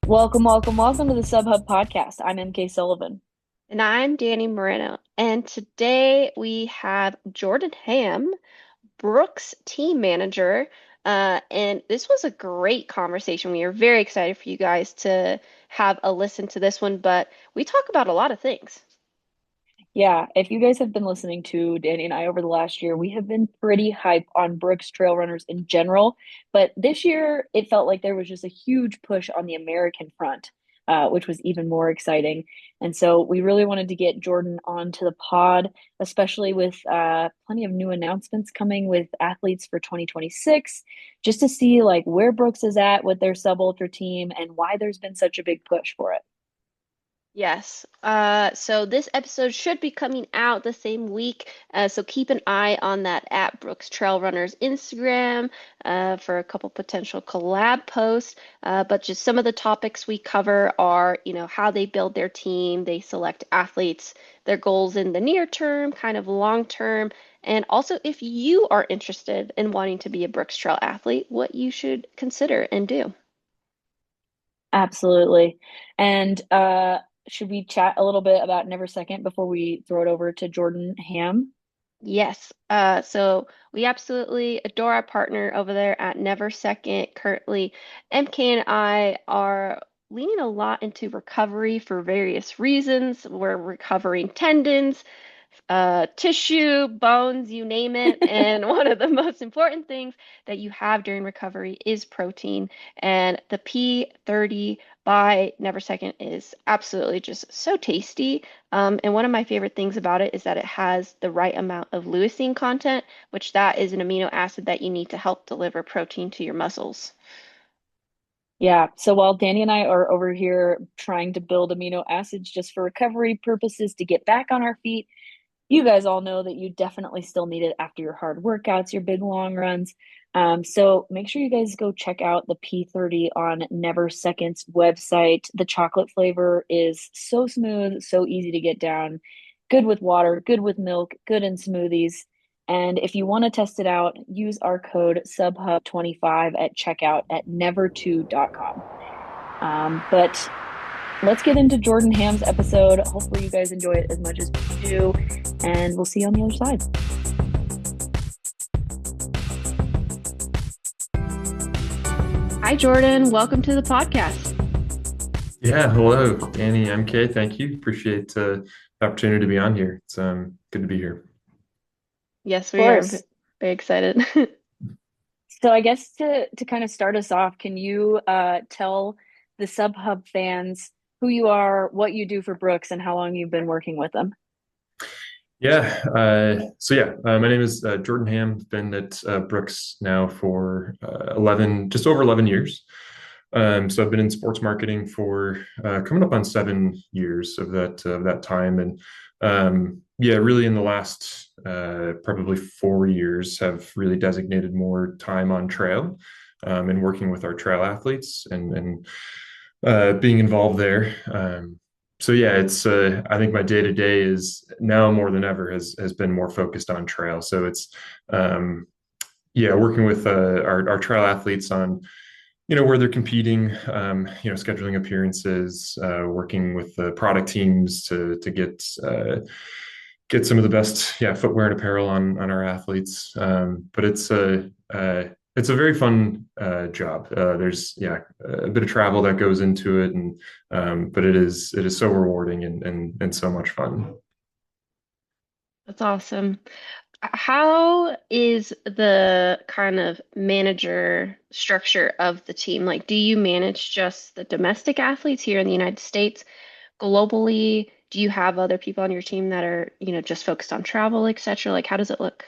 Welcome, welcome, welcome to the SubHub podcast. I'm MK Sullivan. And I'm Danny Moreno. And today we have Jordan Hamm, Brooks team manager. And this was a great conversation. We are very excited for you guys to have a listen to this one, but we talk about a lot of things. Yeah, if you guys have been listening to Danny and I over the last year, we have been pretty hype on Brooks trail runners in general. But this year, it felt like there was just a huge push on the American front, which was even more exciting. And so we really wanted to get Jordan onto the pod, especially with plenty of new announcements coming with athletes for 2026, just to see like where Brooks is at with their sub ultra team and why there's been such a big push for it. Yes. So this episode should be coming out the same week. So keep an eye on that at Brooks Trail Runners Instagram for a couple potential collab posts. But just some of the topics we cover are, how they build their team, they select athletes, their goals in the near term, kind of long term, and also if you are interested in wanting to be a Brooks Trail athlete, what you should consider and do. Absolutely. And should we chat a little bit about Never Second before we throw it over to Jordan Ham? Yes. So we absolutely adore our partner over there at Never Second. Currently, MK and I are leaning a lot into recovery for various reasons. We're recovering tendons, tissue, bones, you name it. And one of the most important things that you have during recovery is protein. And the P30 by Never Second is absolutely just so tasty. And one of my favorite things about it is that it has the right amount of leucine content, which that is an amino acid that you need to help deliver protein to your muscles. Yeah. So while Danny and I are over here trying to build amino acids just for recovery purposes to get back on our feet, you guys all know that you definitely still need it after your hard workouts, your big long runs. So make sure you guys go check out the P30 on Never Second's website. The chocolate flavor is so smooth, so easy to get down, good with water, good with milk, good in smoothies. And if you want to test it out, use our code SUBHUB25 at checkout at never2.com. But let's get into Jordan Ham's episode. Hopefully, you guys enjoy it as much as we do, and we'll see you on the other side. Hi, Jordan. Welcome to the podcast. Yeah, hello, Danny, MK. Thank you. Appreciate the opportunity to be on here. It's good to be here. Yes, Of we are course. very excited. So, I guess to kind of start us off, can you tell the SubHub fans who you are, what you do for Brooks, and how long you've been working with them? Yeah. My name is Jordan Hamm. Been at Brooks now for 11, just over 11 years. So I've been in sports marketing for coming up on 7 years of that time, and yeah, really in the last probably 4 years have really designated more time on trail and working with our trail athletes and being involved there. So yeah, it's I think my day to day is now more than ever has been more focused on trail. So it's um, yeah, working with our trail athletes on where they're competing, scheduling appearances, working with the product teams to get some of the best footwear and apparel on our athletes. But it's a very fun job. There's a bit of travel that goes into it, and but it is so rewarding and so much fun. That's awesome. How is the kind of manager structure of the team? Like, do you manage just the domestic athletes here in the United States? Globally, do you have other people on your team that are, just focused on travel, etc.? Like, how does it look?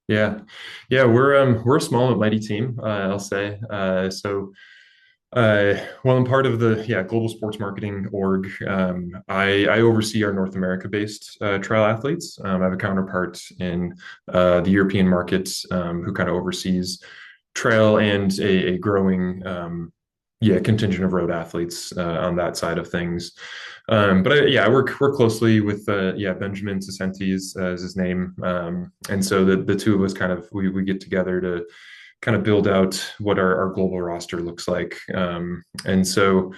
Yeah, yeah, we're a small but mighty team, I'll say. Well, I'm part of the global sports marketing org. I oversee our North America-based trail athletes. I have a counterpart in the European markets who kind of oversees trail and a growing contingent of road athletes on that side of things. I work closely with Benjamin Sasenti is his name, and so the two of us kind of we get together kind of build out what our global roster looks like. And so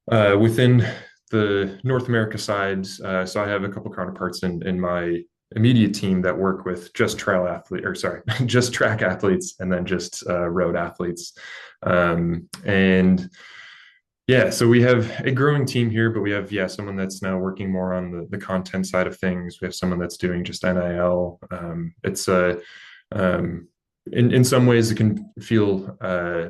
within the North America side, so I have a couple counterparts in my immediate team that work with just trail athlete, or sorry, just track athletes, and then just road athletes. And yeah, so we have a growing team here, but we have, yeah, someone that's now working more on the content side of things. We have someone that's doing just NIL. It's um, in some ways it can feel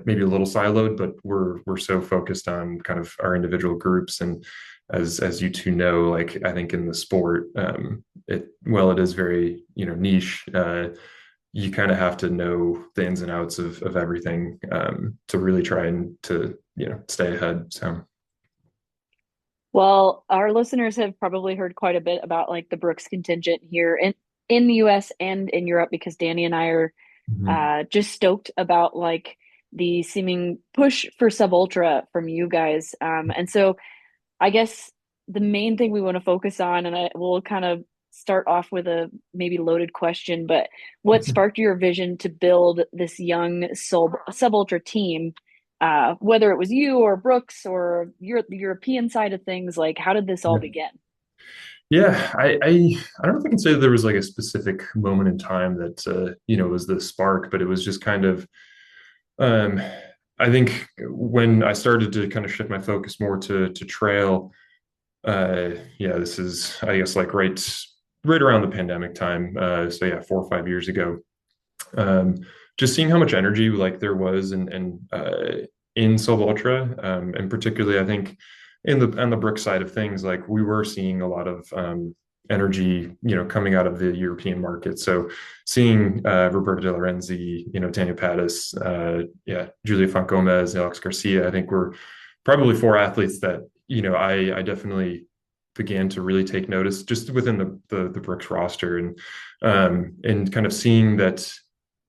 maybe a little siloed, but we're so focused on kind of our individual groups. And as you two know, like I think in the sport, it is very, niche. You kind of have to know the ins and outs of everything to really try and to stay ahead. So Well, our listeners have probably heard quite a bit about like the Brooks contingent here in the US and in Europe because Danny and I are mhm. just stoked about like the seeming push for sub ultra from you guys. And so I guess the main thing we want to focus on, and we'll kind of start off with a maybe loaded question, but what sparked your vision to build this young sub ultra team? Whether it was you or Brooks or the European side of things, like how did this all Yeah. begin? Yeah, I don't know if I can say that there was like a specific moment in time that was the spark, but it was just kind of um I think when I started to kind of shift my focus more to trail, yeah, this is I guess like right around the pandemic time. So yeah, 4 or 5 years ago. Um, just seeing how much energy like there was in Sub Ultra, and particularly I think in the on the brick side of things, like we were seeing a lot of energy, coming out of the European market. So seeing Roberto De Lorenzi, Tanya Pattis, yeah, Julia Font Gomez, Alex Garcia, I think were probably four athletes that I definitely began to really take notice just within the Brooks roster and kind of seeing that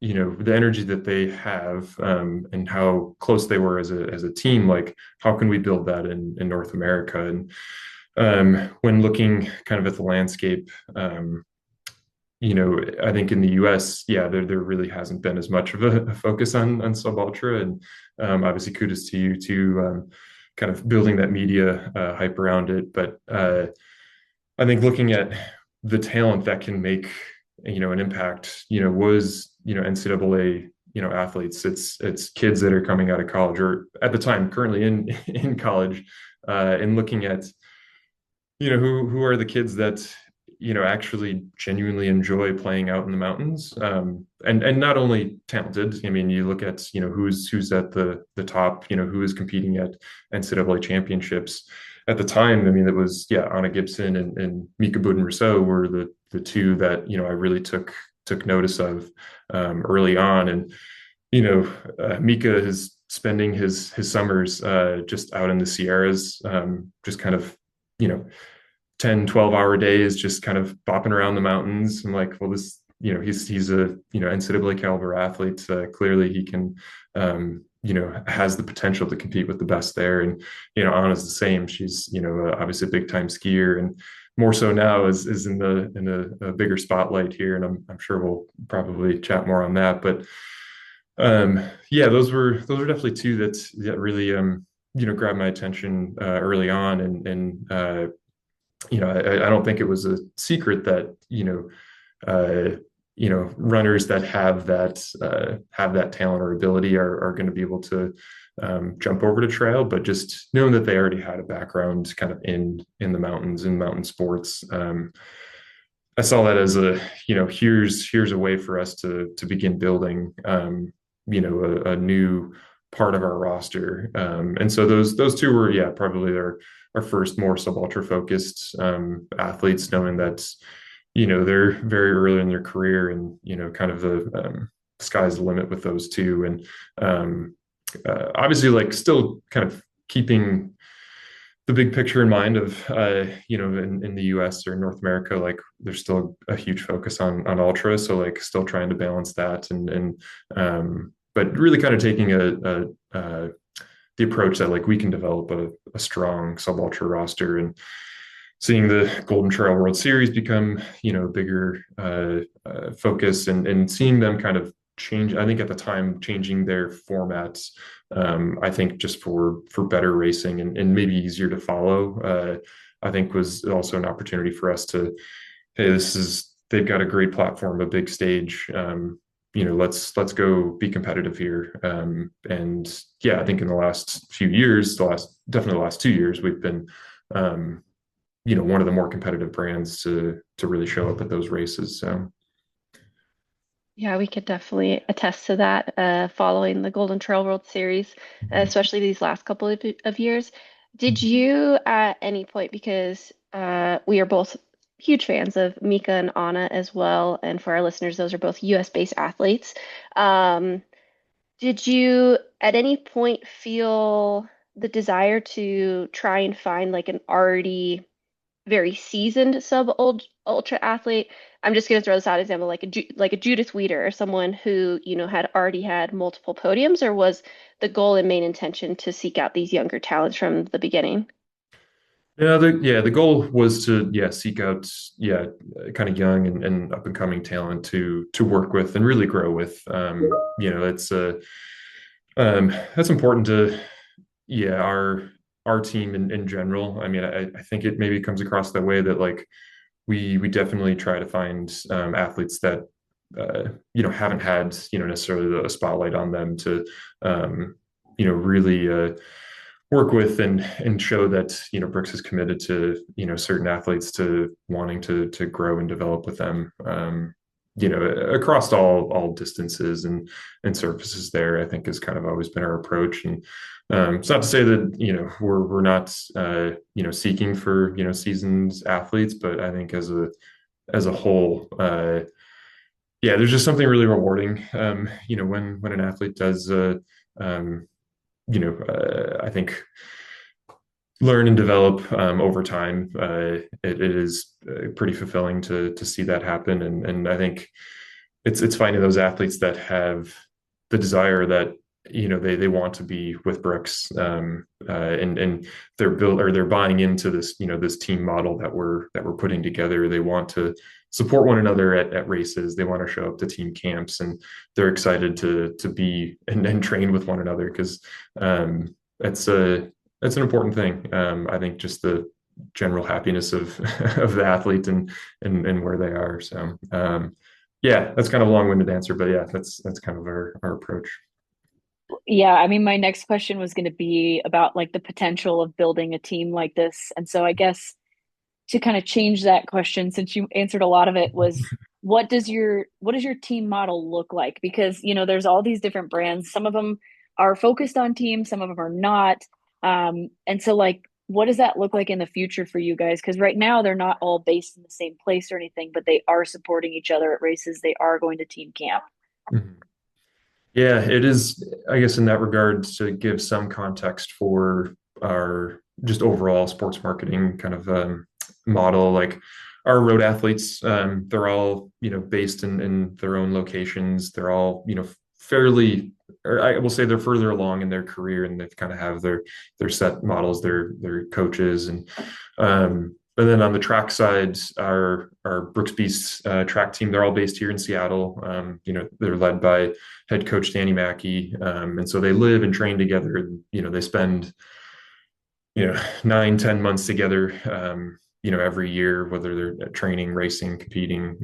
the energy that they have and how close they were as a team, like how can we build that in North America? And when looking kind of at the landscape, I think in the US, yeah, there really hasn't been as much of a focus on sub ultra. And obviously kudos to you to kind of building that media hype around it. But I think looking at the talent that can make an impact, was NCAA athletes. It's kids that are coming out of college or at the time currently in college, and looking at who are the kids that actually genuinely enjoy playing out in the mountains, and not only talented. I mean, you look at who's at the top, who is competing at NCAA championships at the time. I mean, it was, yeah, Anna Gibson and Mika Boudin-Rousseau were the two that I really took notice of early on. And Mika is spending his summers just out in the Sierras, just kind of 10-12 hour days, just kind of bopping around the mountains. I'm like, well, this, he's a NCAA caliber athlete. Clearly he can has the potential to compete with the best there. And Anna's the same. She's obviously a big time skier, and more so now is in a bigger spotlight here. And I'm sure we'll probably chat more on that. But yeah, those were definitely two that really grabbed my attention early on. And I don't think it was a secret that runners that have that talent or ability are going to be able to jump over to trail. But just knowing that they already had a background kind of in the mountains and mountain sports, I saw that as here's a way for us to begin building a new part of our roster. And so those two were, yeah, probably our first more sub ultra focused athletes, knowing that they're very early in their career, and kind of the sky's the limit with those two. And obviously, like, still kind of keeping the big picture in mind of in the US or North America, like there's still a huge focus on ultra, so like still trying to balance that, and but really kind of taking the approach that like we can develop a strong sub ultra roster. And seeing the Golden Trail World Series become a bigger focus, and seeing them kind of I think at the time changing their formats, I think just for better racing and maybe easier to follow, I think was also an opportunity for us to, hey, they've got a great platform, a big stage. Let's go be competitive here. And yeah, I think in the last few years, definitely the last 2 years, we've been one of the more competitive brands to really show up at those races. So Yeah, we could definitely attest to that following the Golden Trail World Series, especially these last couple of years. Did you at any point, because we are both huge fans of Mika and Anna as well, and for our listeners, those are both US based athletes. Um, did you at any point feel the desire to try and find like an already very seasoned ultra athlete? I'm just going to throw this out example, like like a Judith Weeder or someone who, had already had multiple podiums, or was the goal and main intention to seek out these younger talents from the beginning? the goal was to seek out kind of young and up and coming talent to work with and really grow with. It's that's important to our team in general. I mean, I think it maybe comes across that way that like we definitely try to find athletes that haven't had necessarily a spotlight on them to really work with and show that Brooks is committed to certain athletes to wanting to grow and develop with them. Across all distances and surfaces there, I think has kind of always been our approach. And it's not to say that we're not seeking for seasoned athletes, but I think as a whole, there's just something really rewarding, when an athlete does, I think learn and develop over time. It is pretty fulfilling to see that happen, and I think it's finding those athletes that have the desire that they want to be with Brooks, and they're buying into this this team model that we're putting together. They want to support one another at races. They want to show up to team camps, and they're excited to be and train with one another because it's an important thing. I think just the general happiness of of the athlete and where they are. So that's kind of a long-winded answer, but yeah, that's kind of our approach. Yeah, I mean, my next question was going to be about like the potential of building a team like this. And so I guess to kind of change that question, since you answered a lot of it, was what does your team model look like? Because, there's all these different brands. Some of them are focused on teams, some of them are not. And so like what does that look like in the future for you guys? Because right now they're not all based in the same place or anything, but they are supporting each other at races. They are going to team camp. Mhm. Yeah, it is, I guess, in that regard, to give some context for our just overall sports marketing kind of model. Like our road athletes, they're all, based in their own locations. They're all, fairly, or I will say they're further along in their career and they've kind of have their set models, their coaches. And then on the track side, our Brooks Beasts track team, they're all based here in Seattle. They're led by head coach Danny Mackey, and so they live and train together. And, they spend 9-10 months together. Every year, whether they're training, racing, competing.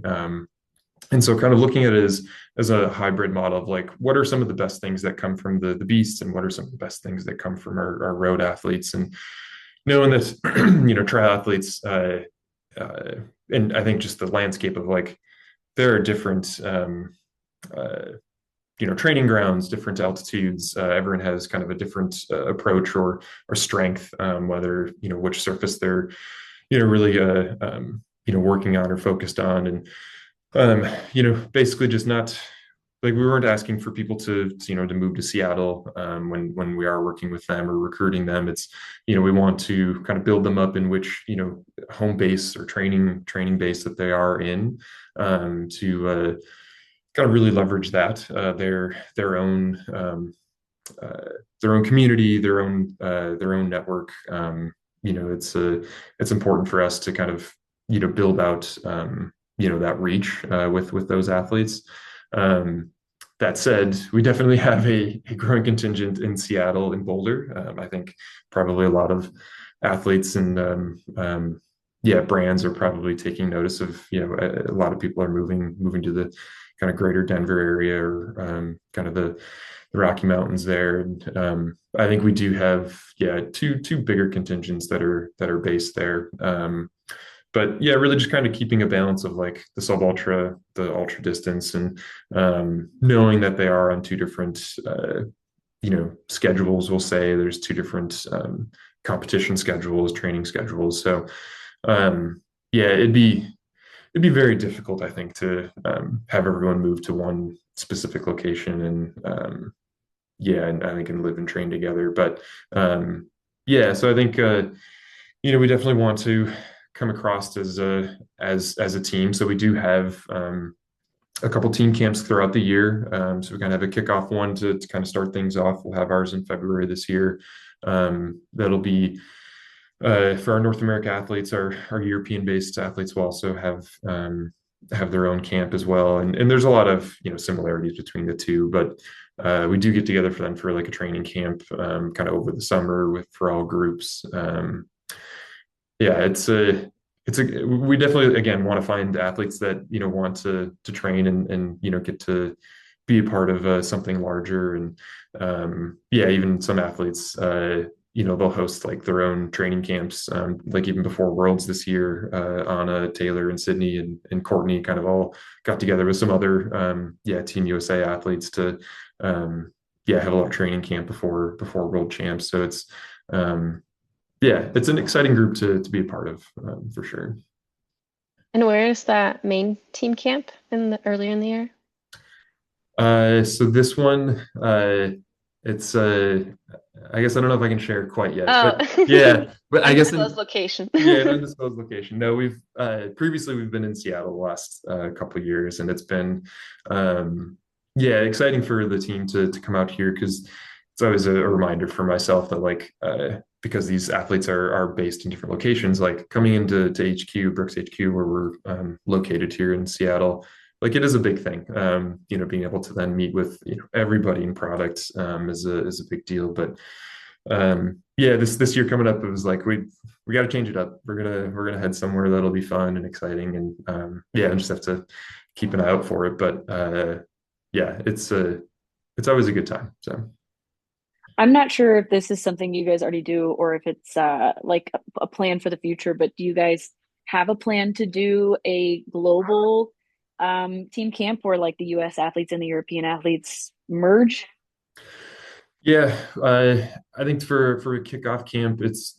And so kind of looking at it as a hybrid model of like, what are some of the best things that come from the beasts and what are some of the best things that come from our road athletes, and knowing that triathletes, and I think just the landscape of like there are different training grounds, different altitudes. Everyone has kind of a different approach or strength, whether which surface they're really working on or focused on. And basically just not like we weren't asking for people to move to Seattle when we are working with them or recruiting them. It's we want to kind of build them up in which home base or training base that they are in, to kind of really leverage that their own community, their own network. It's important for us to kind of build out that reach with those athletes. that said, we definitely have a growing contingent in Seattle and Boulder. I think probably a lot of athletes and yeah, brands are probably taking notice of, a lot of people are moving to the kind of greater Denver area or kind of the Rocky Mountains there. And I think we do have, yeah, two bigger contingents that are based there. But yeah, really just kind of keeping a balance of like the sub ultra, the ultra distance, and knowing that they are on two different, schedules. We'll say there's two different competition schedules, training schedules. So yeah, it'd be very difficult, I think, to have everyone move to one specific location and yeah, and I think and live and train together. But yeah, so I think we definitely want to come across as a team. So we do have a couple team camps throughout the year. So we kind of have a kickoff one to kind of start things off. We'll have ours in February this year. That'll be for our North America athletes. Our European-based athletes will also have their own camp as well. And there's a lot of similarities between the two, but we do get together for them for like a training camp kind of over the summer for all groups. Yeah, it's a we definitely again want to find athletes that want to train and get to be a part of something larger. And yeah, even some athletes they'll host like their own training camps, like even before Worlds this year. Anna, Taylor, and Sydney and Courtney kind of all got together with some other Team USA athletes to have a little training camp before World Champs. So it's an exciting group to be a part of, for sure. And where is that main team camp earlier in the year? So this one, it's I guess I don't know if I can share quite yet, Oh, but yeah, but I guess undisclosed location. yeah, an undisclosed location. No, we've previously we've been in Seattle the last couple of years, and it's been exciting for the team to come out here because it's always a reminder for myself that like because these athletes are based in different locations, like coming into HQ, Brooks HQ, where we're located here in Seattle, like it is a big thing. Being able to then meet with everybody in product is a big deal. But this year coming up, it was like we got to change it up. We're gonna head somewhere that'll be fun and exciting, and and just have to keep an eye out for it. But it's always a good time. So. I'm not sure if this is something you guys already do or if it's like a plan for the future, but do you guys have a plan to do a global team camp where like the US athletes and the European athletes merge? Yeah, I think for a kickoff camp, it's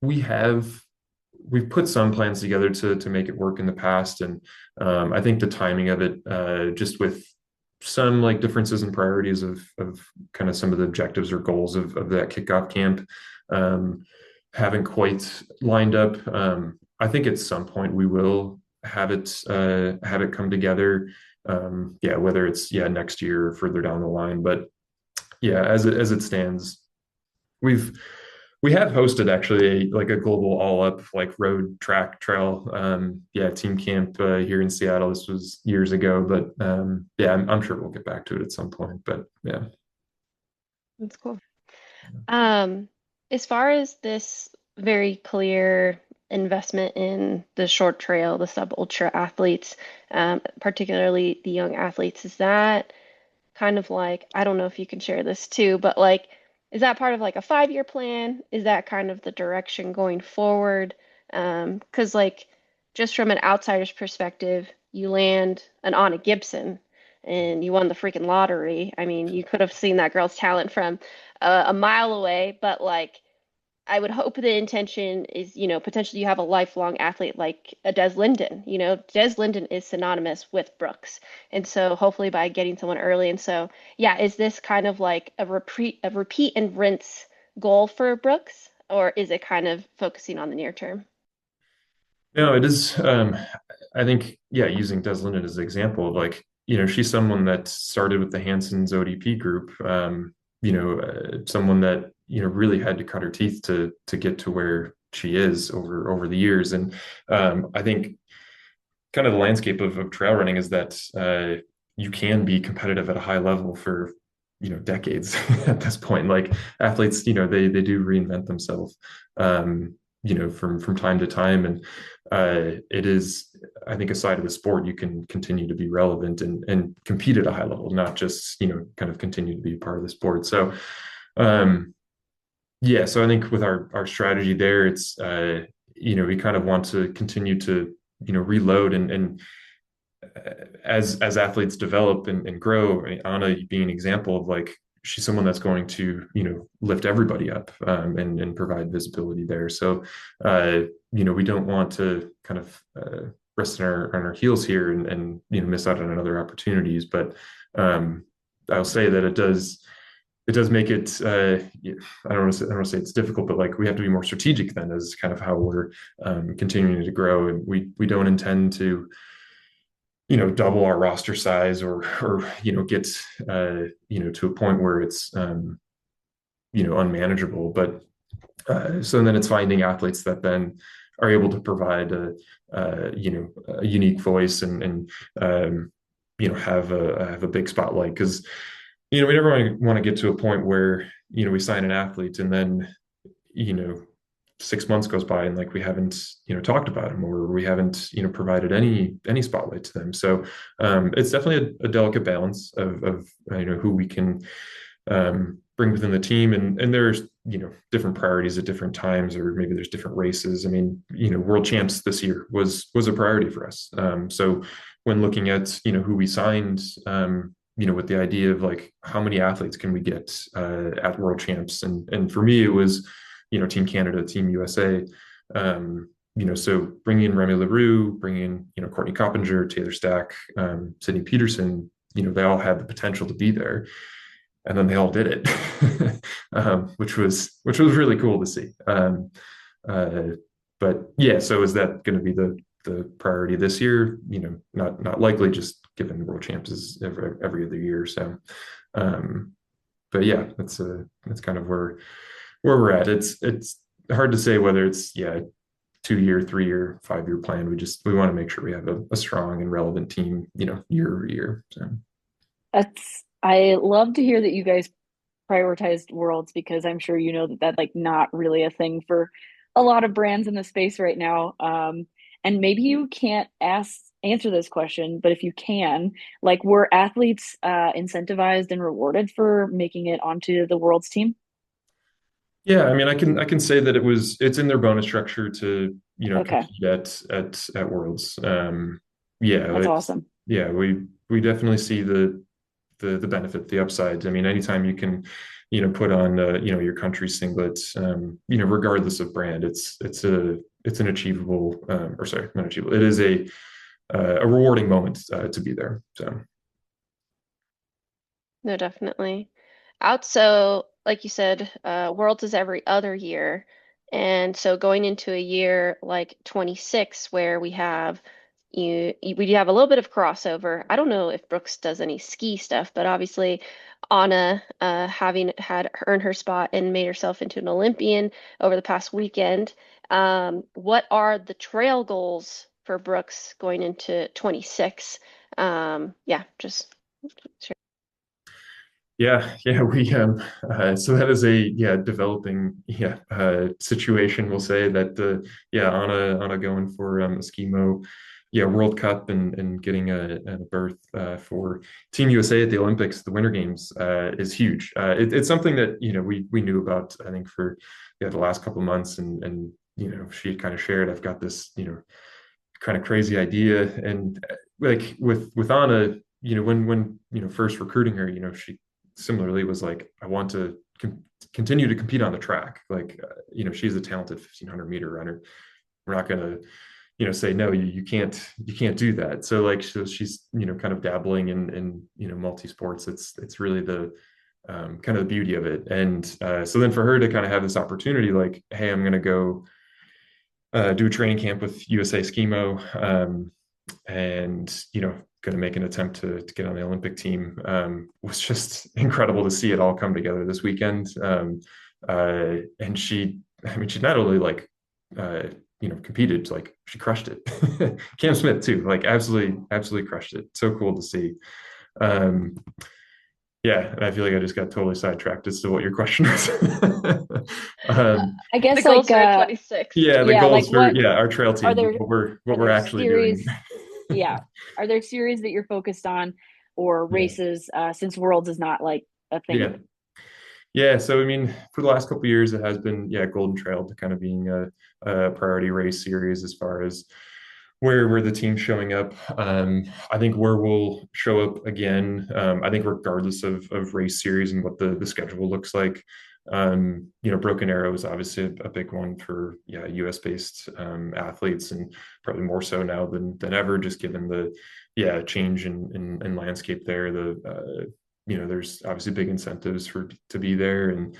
we've put some plans together to make it work in the past, and I think the timing of it, just with some like differences in priorities of kind of some of the objectives or goals of that kickoff camp, haven't quite lined up. I think at some point we will have it come together. Whether it's next year or further down the line, but yeah, as it stands, we've we have hosted actually like a global all up like road track trail team camp here in Seattle. This was years ago, but I'm sure we'll get back to it at some point. But yeah. That's cool. Um, as far as this very clear investment in the short trail, the sub ultra athletes, particularly the young athletes, is that kind of like, I don't know if you can share this too, but like, is that part of like a 5-year plan? Is that kind of the direction going forward? Because like, just from an outsider's perspective, you land an Anna Gibson and you won the freaking lottery. I mean, you could have seen that girl's talent from a mile away, but like, I would hope the intention is, potentially you have a lifelong athlete like a Des Linden. Des Linden is synonymous with Brooks. And so hopefully by getting someone early. And so, yeah, is this kind of like a repeat and rinse goal for Brooks, or is it kind of focusing on the near term? No, it is. I think, using Des Linden as an example of like, she's someone that started with the Hanson's ODP group, someone that, really had to cut her teeth to get to where she is over the years. And I think kind of the landscape of trail running is that you can be competitive at a high level for, decades at this point. Like athletes, they do reinvent themselves, from time to time. And it is, I think, a side of the sport you can continue to be relevant and compete at a high level, not just, kind of continue to be part of the sport. So, um, yeah, so I think with our strategy there, it's we kind of want to continue to reload and as athletes develop and grow. I mean, Anna being an example of like she's someone that's going to lift everybody up and provide visibility there. So we don't want to kind of rest on our heels here and miss out on other opportunities. But I'll say that it does make it I don't want to say it's difficult, but like we have to be more strategic then as kind of how we're continuing to grow, and we don't intend to double our roster size or get to a point where it's unmanageable. But so then it's finding athletes that then are able to provide a unique voice and have a big spotlight, because we never want to get to a point where we sign an athlete and then you know 6 months goes by and like we haven't talked about them, or we haven't provided any spotlight to them. So it's definitely a delicate balance of who we can bring within the team, and there's different priorities at different times, or maybe there's different races. I mean, world champs this year was a priority for us. So when looking at who we signed, with the idea of like how many athletes can we get at world champs, and for me it was Team Canada, Team USA. So bringing in Remy LaRue, bringing in Courtney Coppinger, Taylor Stack, Sydney Peterson, they all had the potential to be there, and then they all did it, which was really cool to see. But yeah, so is that going to be the priority this year? Not likely, just given World Champs is every other year. So, but yeah, that's kind of where we're at. It's hard to say whether it's 2-year, 3-year, 5-year plan. We want to make sure we have a strong and relevant team, year over year. So I love to hear that you guys prioritized worlds, because I'm sure you know that like not really a thing for a lot of brands in the space right now. And maybe you can't answer this question, but if you can, like, were athletes incentivized and rewarded for making it onto the world's team? yeah, I mean, I can say that it's in their bonus structure to Okay, compete at Worlds. Yeah, that's awesome. yeah, we definitely see the benefit, the upsides. I mean, anytime you can, put on your country singlet, regardless of brand, it's an achievable, or sorry, not achievable. It is a rewarding moment to be there. So No, definitely. Out, so like you said, Worlds is every other year. And so going into a year like 26 where we have a little bit of crossover. I don't know if Brooks does any ski stuff, but obviously Anna, having had earned her spot and made herself into an Olympian over the past weekend. What are the trail goals for Brooks going into 26? Yeah, just sure. yeah, we so that is a developing situation. We'll say that Anna going for a skimo World Cup and getting a berth for Team USA at the Olympics, the Winter Games, is huge. It's something that we knew about, I think, for the last couple of months, and she had kind of shared, I've got this kind of crazy idea, and like with Anna, when first recruiting her, she similarly was like, I want to continue to compete on the track. Like, she's a talented 1500-meter runner. We're not going to, say, no, you can't do that. So like, so she's, kind of dabbling in multi-sports. It's really the kind of the beauty of it. And so then for her to kind of have this opportunity, like, hey, I'm going to go do a training camp with USA Skimo, and going to make an attempt to get on the Olympic team, was just incredible to see it all come together this weekend. And she not only like competed, like she crushed it. Cam Smith too, like absolutely crushed it. So cool to see. Um, yeah, and I feel like I just got totally sidetracked as to what your question was. I The guess goals for 26. Yeah, the yeah, like goals for what yeah our trail are team, there what are we're there actually doing. series yeah, are there series that you're focused on or Yeah, races since Worlds is not like a thing? yeah, yeah. So I mean, for the last couple of years, it has been Golden Trail to kind of being a priority race series as far as where the team's showing up. I think where we'll show up again. I think regardless of race series and what the schedule looks like. Broken Arrow is obviously a big one for U.S. based athletes, and probably more so now than ever, just given the change in landscape there. There's obviously big incentives for to be there, and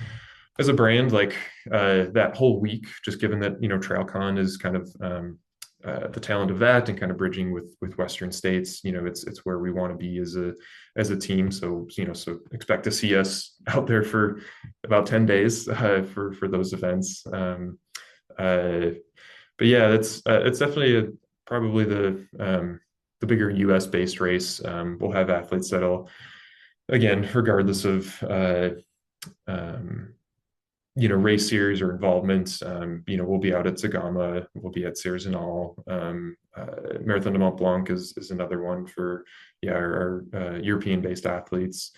as a brand, like that whole week, just given that TrailCon is kind of the talent of that and kind of bridging with Western states, it's where we want to be as a team. So expect to see us out there for about 10 days for those events. Uh, but yeah, that's it's definitely probably the bigger US based race. We'll have athletes that'll, again, regardless of um, race series or involvement. We'll be out at Zagama, we'll be at Sierre-Zinal. Marathon de Mont Blanc is another one for our European-based athletes.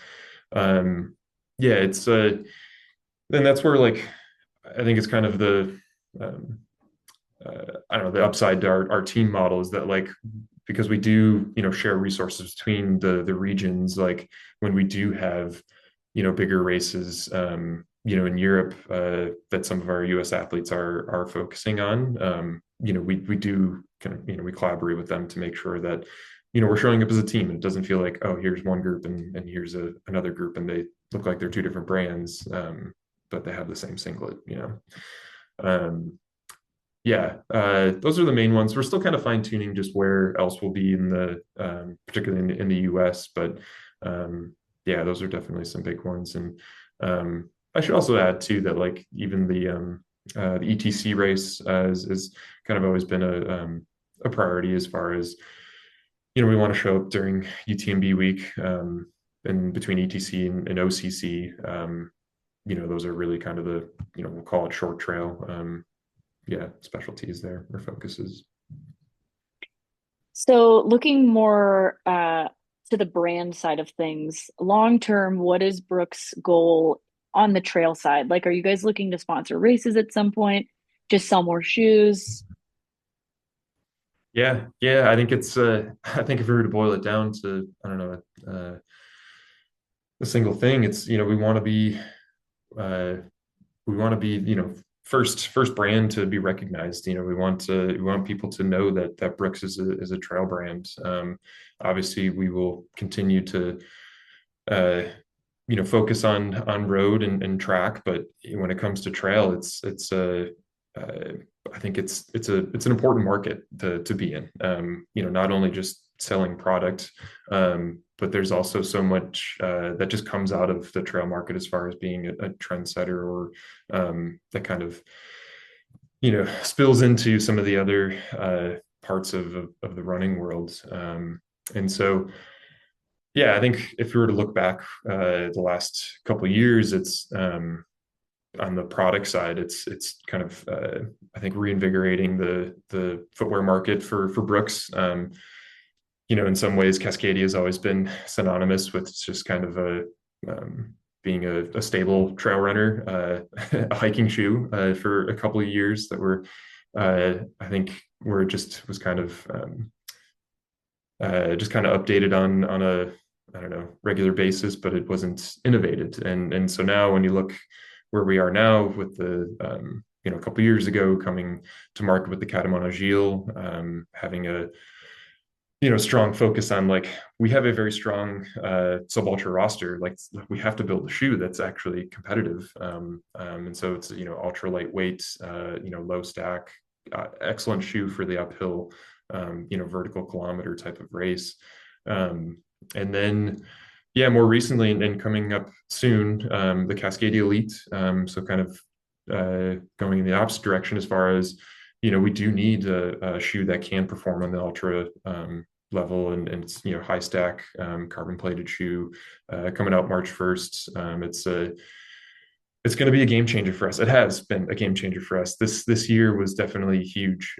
It's then that's where, like, I think it's kind of the um, I don't know, the upside to our team model is that, like, because we do share resources between the regions, like when we do have bigger races in Europe that some of our US athletes are focusing on, we do kind of we collaborate with them to make sure that we're showing up as a team, and it doesn't feel like, oh, here's one group and here's another group and they look like they're two different brands, but they have the same singlet. um, those are the main ones. We're still kind of fine tuning just where else we'll be in the particularly in the US, but those are definitely some big ones. And I should also add too that, like, even the ETC race is kind of always been a priority as far as we want to show up during UTMB week, and between ETC and OCC. Those are really kind of the we'll call it short trail. Specialties there or focuses. So looking more to the brand side of things, long term, what is Brooks' goal on the trail side? Like, are you guys looking to sponsor races at some point? Just sell more shoes? I think it's I think if we were to boil it down to, I don't know, a single thing, it's uh, we want to be first brand to be recognized. We want people to know that Brooks is a trail brand. Obviously we will continue to uh, focus on road and track, but when it comes to trail, it's a uh, I think it's an important market to be in. Not only just selling product, but there's also so much that just comes out of the trail market as far as being a trendsetter, or that kind of spills into some of the other parts of the running world. And so I think if we were to look back the last couple of years, it's on the product side, it's kind of I think reinvigorating the footwear market for Brooks. In some ways, Cascadia has always been synonymous with just kind of being a stable trail runner, a hiking shoe for a couple of years that were I think where it just was kind of updated on a, I don't know, regular basis, but it wasn't innovated. And so now when you look where we are now with the a couple of years ago coming to market with the Catamount Agile, having a strong focus on, like, we have a very strong sub ultra roster. Like, we have to build a shoe that's actually competitive, and so it's ultra lightweight, low stack, excellent shoe for the uphill vertical kilometer type of race. And then more recently, and coming up soon, the Cascadia Elite. So kind of going in the opposite direction as far as we do need a shoe that can perform on the ultra level, and it's high stack, carbon plated shoe, coming out March 1st. It's going to be a game changer for us. It has been a game changer for us. This year was definitely huge.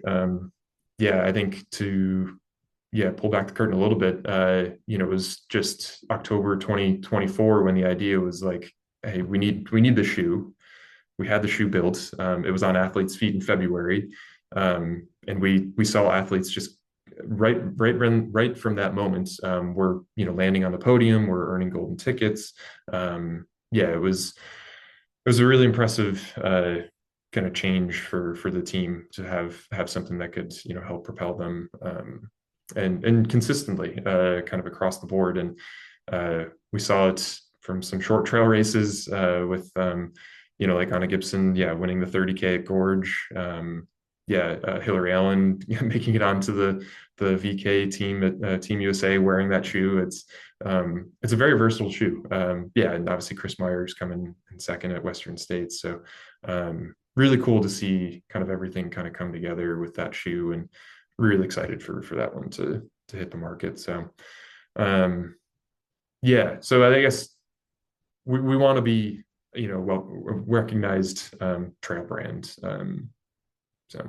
Yeah, I think to pull back the curtain a little bit. It was just October 2024 when the idea was like, hey, we need the shoe. We had the shoe built. It was on athletes' feet in February, and we saw athletes just right from that moment. We're landing on the podium. We're earning golden tickets. Yeah, it was a really impressive kind of change for the team to have something that could help propel them, and consistently, kind of across the board. And we saw it from some short trail races, with like Anna Gibson, winning the 30K at Gorge. Hillary Allen making it onto the VK team at Team USA wearing that shoe. It's a very versatile shoe. And obviously Chris Myers coming in second at Western States. So really cool to see kind of everything kind of come together with that shoe, and really excited for that one to hit the market. So so I guess we want to be well recognized trail brand. So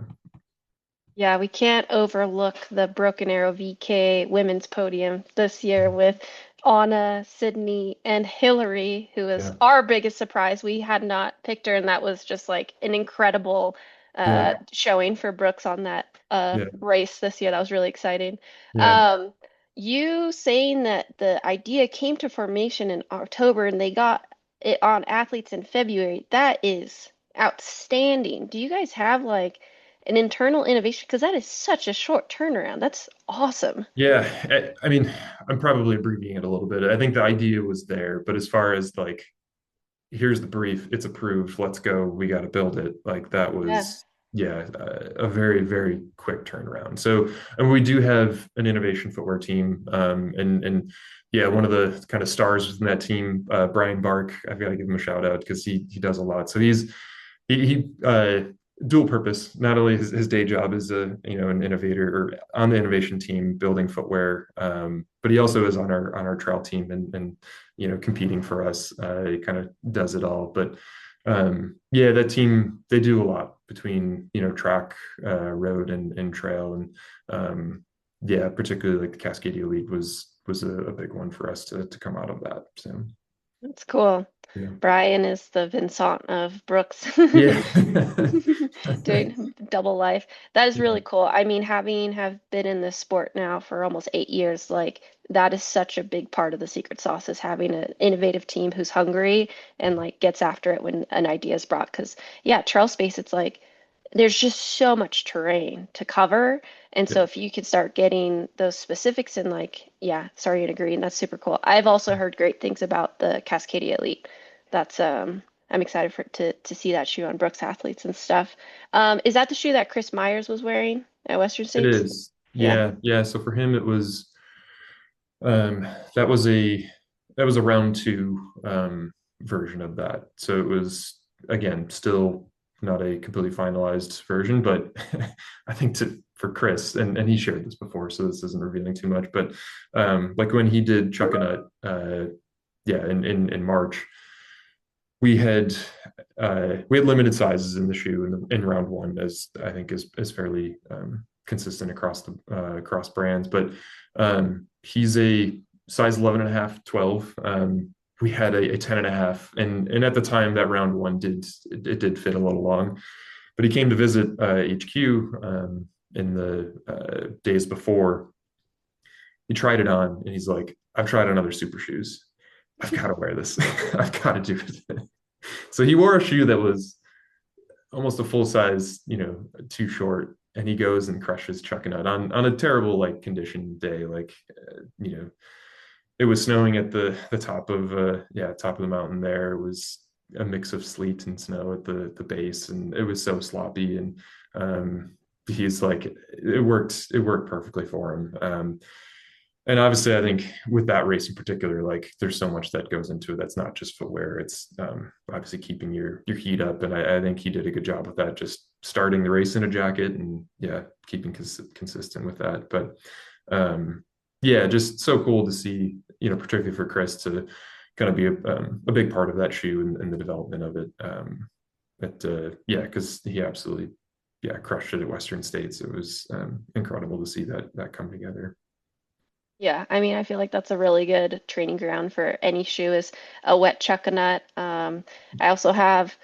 Yeah, we can't overlook the Broken Arrow VK women's podium this year with Anna, Sydney, and Hillary, who was yeah, our biggest surprise. We had not picked her, and that was just like an incredible yeah, showing for Brooks on that yeah, race this year. That was really exciting. yeah. Um, you saying that the idea came to formation in October and they got it on athletes in February, that is outstanding. Do you guys have like an internal innovation? Because that is such a short turnaround. That's awesome. Yeah, I mean, I'm probably abbreviating it a little bit. I think the idea was there, but as far as like, here's the brief, it's approved, let's go, we got to build it. Like that Yeah. was, a very, very quick turnaround. So, and we do have an innovation footwear team, and yeah, one of the kind of stars within that team, Brian Bark. I've got to give him a shout out because he does a lot. So he dual purpose. Not only his day job as an innovator or on the innovation team building footwear, but he also is on our trail team, and competing for us. He kind of does it all. But that team, they do a lot between track, road, and trail. And particularly like the Cascadia League was a big one for us to come out of that. So That's cool. yeah. Brian is the Vincent of Brooks Yeah. doing double life. That is Yeah. really cool. I mean, having have been in this sport now for almost 8 years, like that is such a big part of the secret sauce is having an innovative team who's hungry and like gets after it when an idea is brought. Because yeah, trail space, it's like there's just so much terrain to cover. And Yeah. so if you could start getting those specifics and like, yeah, sorry and agreeing, that's super cool. I've also heard great things about the Cascadia Elite. That's I'm excited to see that shoe on Brooks athletes and stuff. Is that the shoe that Chris Myers was wearing at Western It States? is. Yeah. Yeah. Yeah. So for him, it was um, that was a round two version of that. So it was, again, still not a completely finalized version, but I think for Chris, and he shared this before, so this isn't revealing too much, but like when he did Chuck and Nut, in March, we had limited sizes in the shoe in round one, as I think is fairly consistent across brands. But he's a size 11 and a half, 12. We had a 10 and a half, and at the time that round one did fit a little long, but he came to visit HQ in the days before. He tried it on, and he's like, I've tried on other super shoes. I've got to wear this. I've got to do it. So he wore a shoe that was almost a full size, too short, and he goes and crushes Chuck and Nut on a terrible like condition day. Like, it was snowing at the top of the mountain there. It was a mix of sleet and snow at the base, and it was so sloppy. And he's like, it worked perfectly for him. And obviously, I think with that race in particular, like there's so much that goes into it. That's not just footwear. It's obviously keeping your heat up, and I think he did a good job with that. Just starting the race in a jacket, and keeping consistent with that. But yeah, just so cool to see, particularly for Chris to kind of be a big part of that shoe and the development of it. Yeah, because he absolutely, yeah, crushed it at Western States. It was incredible to see that come together. Yeah, I mean, I feel like that's a really good training ground for any shoe is a wet chuckanut. I also have,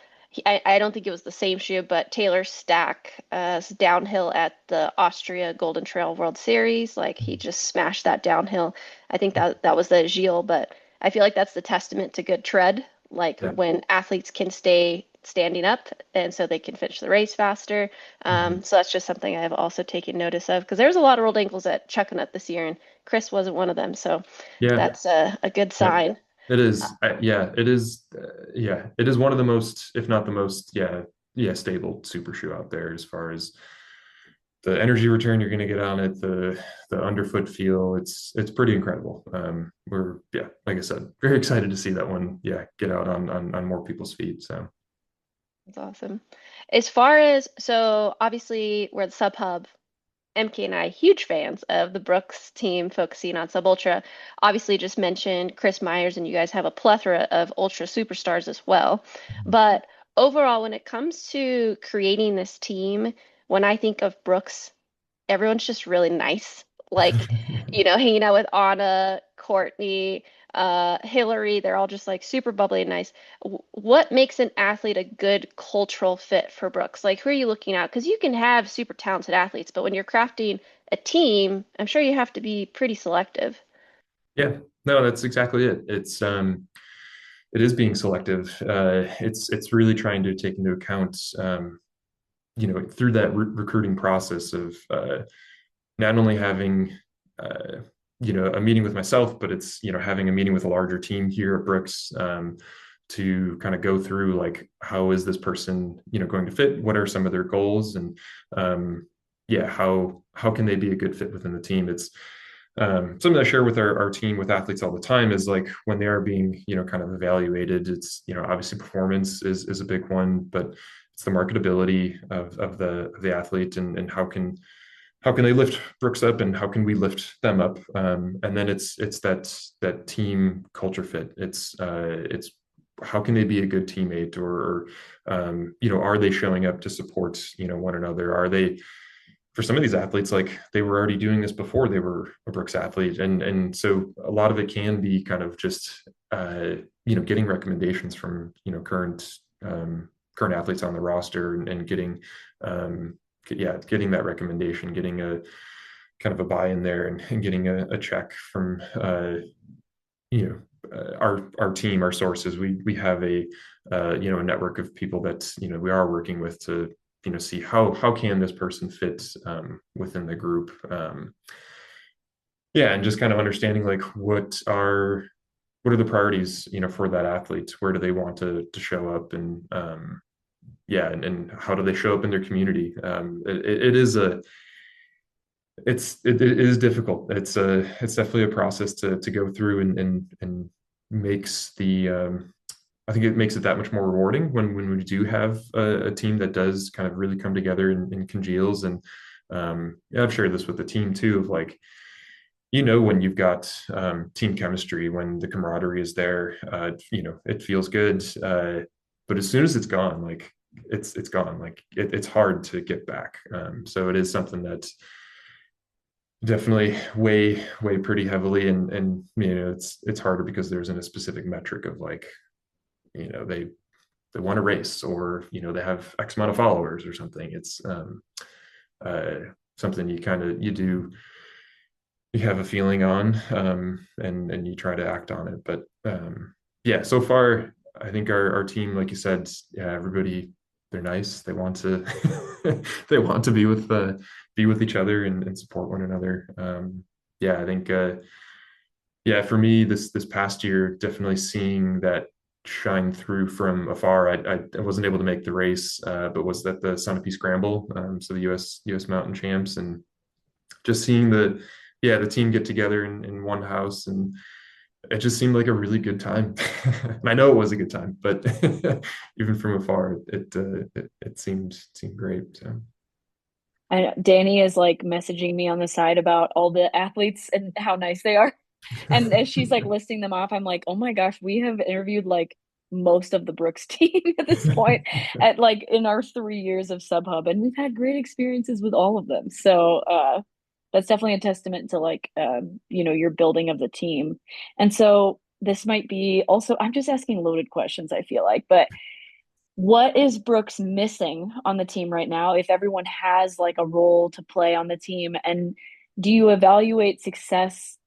I don't think it was the same shoe, but Taylor Stack downhill at the Austria Golden Trail World Series. Like he just smashed that downhill. I think that was the Gilles, but I feel like that's the testament to good tread. Like Yeah. when athletes can stay standing up and so they can finish the race faster. Mhm. So that's just something I've also taken notice of because there's a lot of rolled ankles at chuckanut this year, and Chris wasn't one of them, so Yeah. that's a good Yeah. sign. It is. Yeah, it is. Yeah, it is one of the most, if not the most, yeah, yeah, stable super shoe out there as far as the energy return you're going to get on it, the underfoot feel. It's pretty incredible. We're yeah, like I said, very excited to see that one. Yeah, get out on more people's feet. So That's awesome. As far as, so obviously we're the Sub Hub. MK and I, huge fans of the Brooks team focusing on Sub Ultra. Obviously, just mentioned Chris Myers, and you guys have a plethora of Ultra superstars as well. But overall, when it comes to creating this team, when I think of Brooks, everyone's just really nice. Like, hanging out with Anna, Courtney, Hillary, they're all just like super bubbly and nice. What makes an athlete a good cultural fit for Brooks? Like, who are you looking at? Because you can have super talented athletes, but when you're crafting a team, I'm sure you have to be pretty selective. yeah, no, that's exactly it. It is being selective. It's really trying to take into account, through that recruiting process of not only having a meeting with myself, but it's having a meeting with a larger team here at Brooks, to kind of go through like how is this person going to fit, what are some of their goals, and yeah, how can they be a good fit within the team. It's something I share with our team with athletes all the time is like when they are being kind of evaluated, it's obviously performance is a big one, but it's the marketability of the athlete, and how can they lift Brooks up, and how can we lift them up? And then it's that team culture fit. It's how can they be a good teammate, or are they showing up to support one another? Are they, for some of these athletes, like they were already doing this before they were a Brooks athlete, and so a lot of it can be kind of just getting recommendations from current athletes on the roster, and getting getting that recommendation, getting a kind of a buy in there, and getting a check from our team, our sources. We have a network of people that we are working with to see how can this person fit within the group. Yeah, and just kind of understanding like what are the priorities for that athlete, where do they want to show up, and yeah, and how do they show up in their community. It is it is difficult. It's definitely a process to go through, and makes the I think it makes it that much more rewarding when we do have a team that does kind of really come together and congeals. And yeah, I've shared this with the team too, of like, when you've got team chemistry, when the camaraderie is there, it feels good. But as soon as it's gone, like it's gone. Like it's hard to get back. So it is something that definitely weigh pretty heavily, and it's harder because there isn't a specific metric of like they want to race, or they have X amount of followers or something. It's uh, something you have a feeling on, and you try to act on it. But yeah, so far I think our team, like you said, yeah, everybody, they're nice. They want to they want to be with each other, and support one another. Yeah, I think yeah, for me, this past year, definitely seeing that shine through from afar. I wasn't able to make the race, but was at the Sunapee Scramble, so the U.S. Mountain Champs, and just seeing the team get together in one house, and it just seemed like a really good time. And I know it was a good time, but even from afar, it seemed great. So. Danny is like messaging me on the side about all the athletes and how nice they are. And as she's like listing them off, I'm like, oh my gosh, we have interviewed like most of the Brooks team at this point at like in our 3 years of SubHub, and we've had great experiences with all of them. So that's definitely a testament to like your building of the team. And so this might be also, I'm just asking loaded questions, I feel like, but what is Brooks missing on the team right now if everyone has like a role to play on the team? And do you evaluate success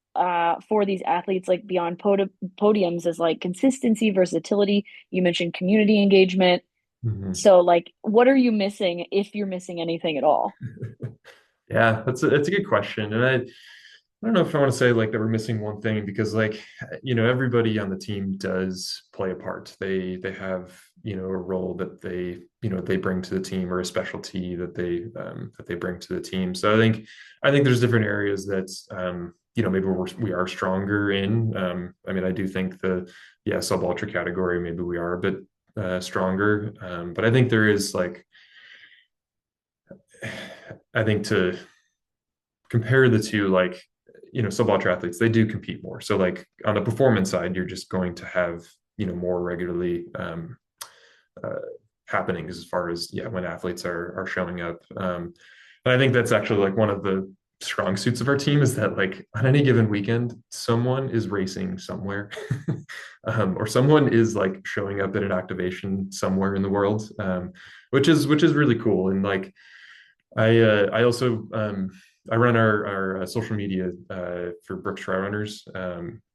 for these athletes like beyond podiums as like consistency, versatility? You mentioned community engagement. Mhm. So like what are you missing if you're missing anything at all? Yeah, that's a good question. And I don't know if I want to say like that we're missing one thing because like everybody on the team does play a part. They have a role that they bring to the team or a specialty that they bring to the team. So I think there's different areas that maybe we are stronger in. I mean I do think the sub ultra category maybe we are a bit stronger. But I think there is like I think to compare the two, like, sub-ultra athletes, they do compete more. So like on the performance side, you're just going to have, more regularly uh, happenings as far as, when athletes are showing up. And I think that's actually like one of the strong suits of our team is that like on any given weekend, someone is racing somewhere, or someone is like showing up at an activation somewhere in the world, which is really cool. And like I also I run our social media for Brooks Tri Runners.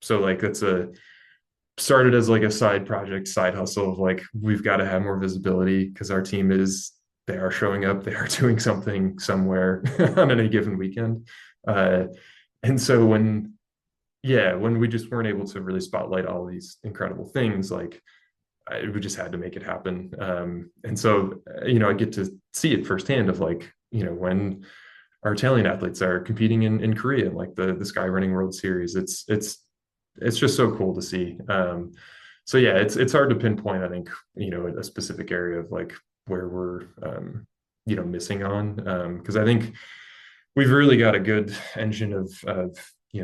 So like that's a started as like a side project, side hustle of like we've got to have more visibility because our team is they are showing up, they are doing something somewhere on any given weekend. Uh, and so when we just weren't able to really spotlight all these incredible things, like we just had to make it happen. And so, I get to see it firsthand of like, when our Italian athletes are competing in Korea, like the Sky Running World Series, it's just so cool to see. So yeah, it's hard to pinpoint, I think, a specific area of like where we're, missing on. Because I think we've really got a good engine of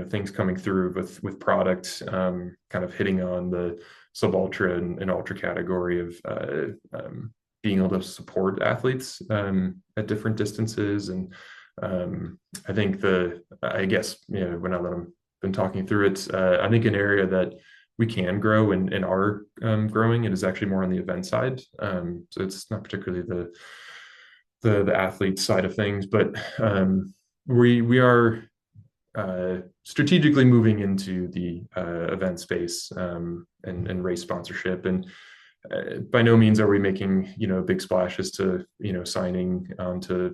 things coming through with product kind of hitting on the sub ultra and ultra category of being able to support athletes at different distances. And I think I guess when I'm been talking through it, I think an area that we can grow and are growing it is actually more on the event side. So it's not particularly the athlete side of things, but we are strategically moving into the event space and race sponsorship. And by no means are we making big splashes to signing onto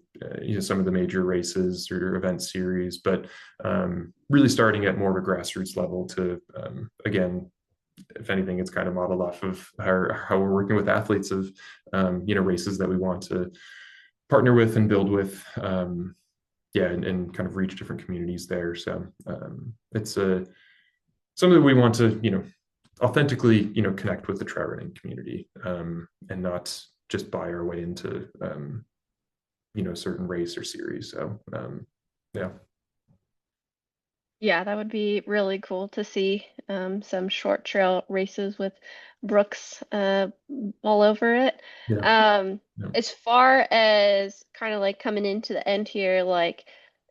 some of the major races or event series, but really starting at more of a grassroots level to again, if anything, it's kind of modeled off of how we're working with athletes of races that we want to partner with and build with. And kind of reach different communities there. So it's something that we want to, authentically, connect with the trail running community and not just buy our way into, a certain race or series. So yeah. Yeah, that would be really cool to see some short trail races with Brooks all over it. Yeah. Um, Yeah. as far as kind of like coming into the end here, like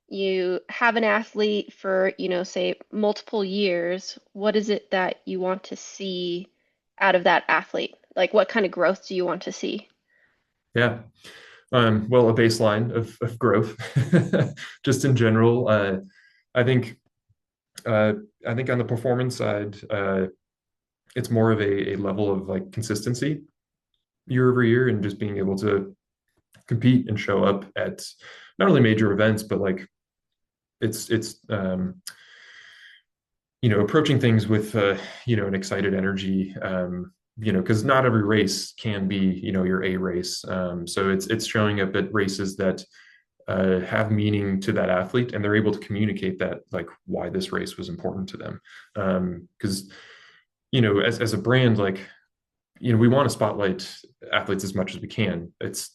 you have an athlete for, say multiple years, what is it that you want to see out of that athlete? Like what kind of growth do you want to see? Yeah. Well, a baseline of growth, just in general. I think uh, I think on the performance side, it's more of a level of like consistency year over year and just being able to compete and show up at not only major events, but like it's approaching things with an excited energy. Because not every race can be your A race. So it's showing up at races that have meaning to that athlete, and they're able to communicate that like why this race was important to them. Because as a brand, like we want to spotlight athletes as much as we can. It's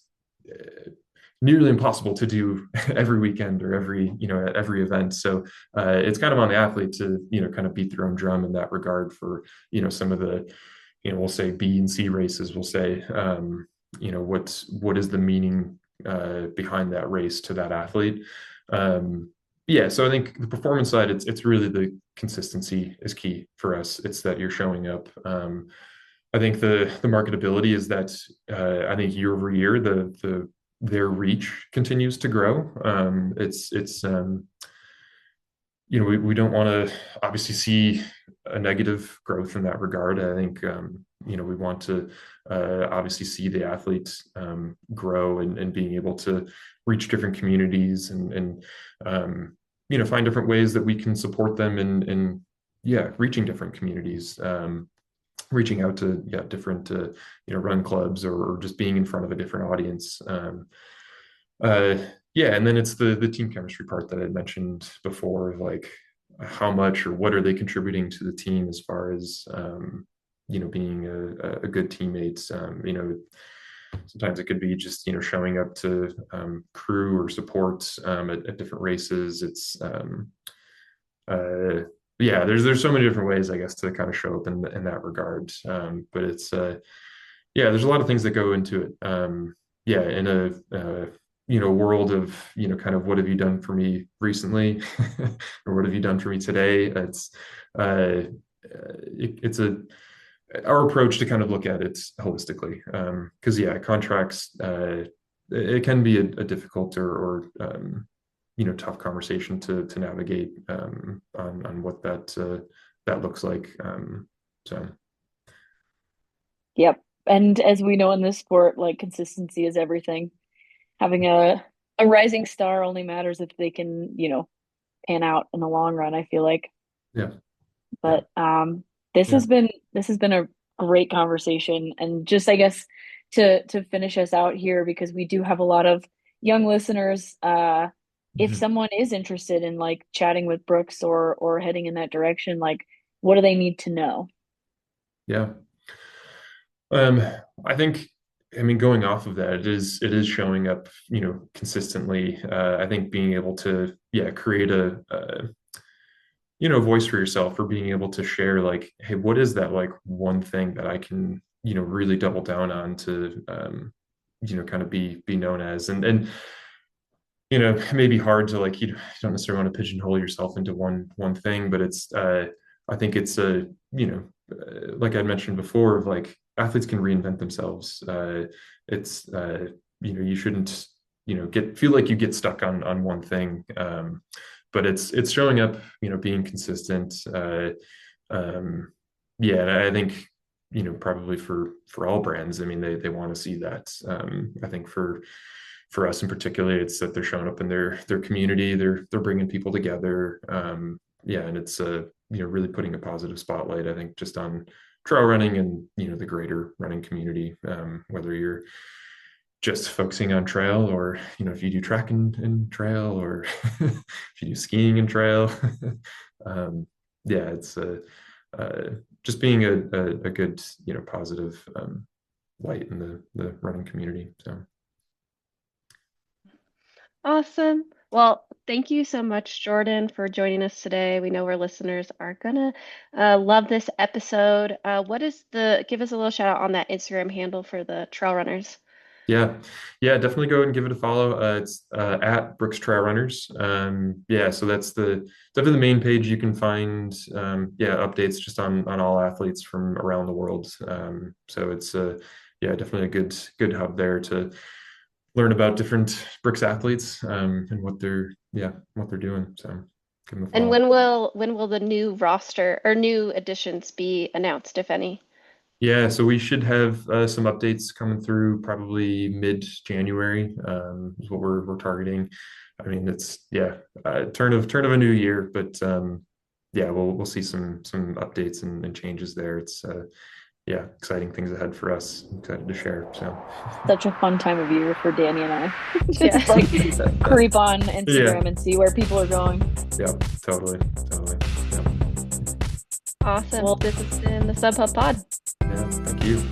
nearly impossible to do every weekend or every, at every event. So it's kind of on the athlete to, kind of beat their own drum in that regard for, some of the, we'll say B and C races, we'll say, what is the meaning behind that race to that athlete. Yeah, so I think the performance side, it's really the consistency is key for us. It's that you're showing up. I think the marketability is that I think year over year their reach continues to grow. We don't want to obviously see a negative growth in that regard. I think we want to obviously see the athletes grow and being able to reach different communities and find different ways that we can support them in reaching different communities. Reaching out to different run clubs or just being in front of a different audience. And then it's the team chemistry part that I mentioned before, like how much or what are they contributing to the team as far as being a good teammate. Sometimes it could be just showing up to crew or support at different races. It's there's so many different ways, I guess, to kind of show up in that regard. But it's there's a lot of things that go into it. In a world of kind of what have you done for me recently, or what have you done for me today? It's our approach to kind of look at it holistically, because contracts it can be a difficult or tough conversation to navigate on what that looks like. So Yep. And as we know in this sport, like consistency is everything. Having a rising star only matters if they can, pan out in the long run, I feel like. yeah, yeah, But this yeah. has been a great conversation. And just I guess to finish us out here, because we do have a lot of young listeners, if Mhm. someone is interested in like chatting with Brooks or heading in that direction, like what do they need to know? Yeah. Um, I think, I mean, going off of that, it is showing up, consistently. I think being able to, create a voice for yourself, or being able to share like, hey, what is that like one thing that I can, really double down on to, kind of be known as, and it may be hard to like, you don't necessarily want to pigeonhole yourself into one thing, but it's, I think it's like I mentioned before, of like athletes can reinvent themselves. It's you shouldn't feel like you get stuck on one thing, but it's showing up, being consistent. And I think probably for all brands, I mean they want to see that. I think for us in particular, it's that they're showing up in their community. They're bringing people together. And it's really putting a positive spotlight, I think, just on trail running and the greater running community. Whether you're just focusing on trail, or if you do track and trail, or if you do skiing and trail. It's just being a good positive light in the running community. So. Awesome. Well, thank you so much, Jordan, for joining us today. We know our listeners are gonna love this episode. Give us a little shout out on that Instagram handle for the trail runners. Yeah, yeah, definitely go and give it a follow. It's at Brooks Trail Runners. So that's definitely the main page. You can find updates just on all athletes from around the world. So it's definitely a good hub there to learn about different Brooks athletes and what they're doing. So give them a And follow. when will the new roster or new additions be announced, if any? Yeah, so we should have some updates coming through probably mid-January, is what we're targeting. I mean, it's turn of a new year, but we'll see some updates and changes there. It's exciting things ahead for us. I'm excited to share. So Such a fun time of year for Danny and I. Just Yes. like creep on yeah, Instagram and see where people are going. yeah, totally, yeah, Awesome. Well, This has been the Sub Hub Pod. yeah. Thank you.